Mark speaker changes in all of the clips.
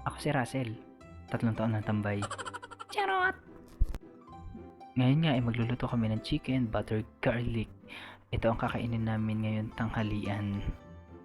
Speaker 1: Ako si Russell, 3 taon ng tambay. Charot! Ngayon nga ay magluluto kami ng chicken butter garlic. Ito ang kakainin namin ngayon tanghalian.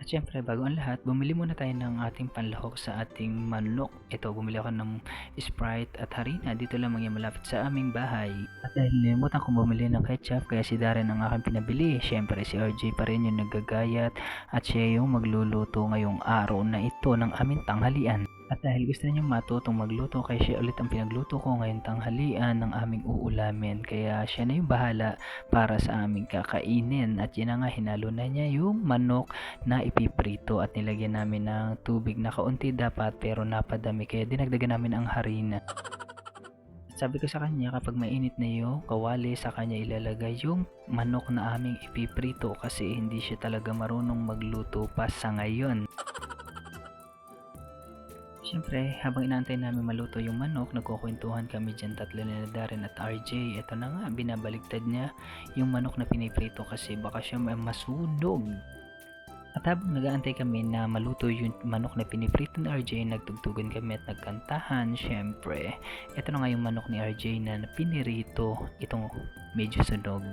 Speaker 1: At syempre, bago ang lahat, bumili muna tayo ng ating panlahok sa ating manok. Ito, bumili ako ng Sprite at harina. Dito lamang yan malapit sa aming bahay. At dahil nilimutan kong bumili ng ketchup, kaya si Darren ang aking pinabili. Syempre, si RJ pa rin yung naggagayat at siya yung magluluto ngayong araw na ito ng aming tanghalian. At dahil gusto niya matutong magluto, kaya siya ulit ang pinagluto ko ngayong tanghalian ng aming uulamin. Kaya siya na yung bahala para sa aming kakainin. At yun na nga, hinalo na niya yung manok na ipiprito at nilagyan namin ng tubig na kaunti dapat pero napadami kaya dinagdagan namin ang harina. At sabi ko sa kanya kapag mainit na yung kawali sa kanya ilalagay yung manok na aming ipiprito kasi hindi siya talaga marunong magluto pa sa ngayon. Siyempre, habang inaantay namin maluto yung manok, nagkukwentuhan kami dyan tatlo na Darren at RJ. Ito na nga, binabaligtad niya yung manok na piniprito kasi baka siya masunog. At habang nag-aantay kami na maluto yung manok na piniprito ni RJ, nagtugtugan kami at nagkantahan. Siyempre, ito na nga yung manok ni RJ na pinirito, itong medyo sunog.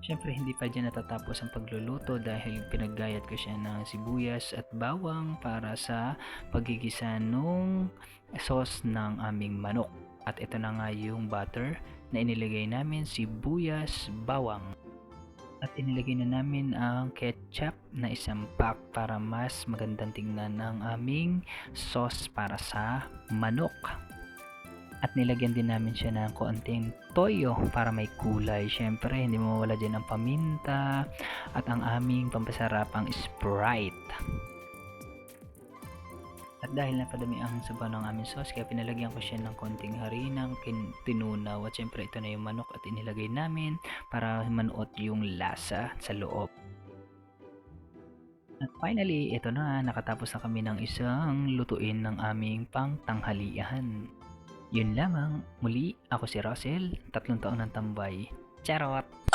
Speaker 1: Siyempre, hindi pa dyan natatapos ang pagluluto dahil pinaggayat ko siya ng sibuyas at bawang para sa pagigisa nung sauce ng aming manok. At ito na nga yung butter na inilagay namin, sibuyas, bawang. At inilagay na namin ang ketchup na 1 pack para mas magandang tingnan ang aming sauce para sa manok. At nilagyan din namin siya ng konting toyo para may kulay. Syempre, hindi mawala dyan ang paminta at ang aming pampasarapang Sprite. At dahil napadami ang sabaw ng aming sauce, kaya pinalagyan ko siya ng konting harinang tinunaw. At syempre, ito na yung manok at inilagay namin para manuot yung lasa sa loob. At finally, ito na, nakatapos na kami ng isang lutuin ng aming pangtanghalian. Yun lamang, muli ako si Russell, 3 taon ng tambay. Charot!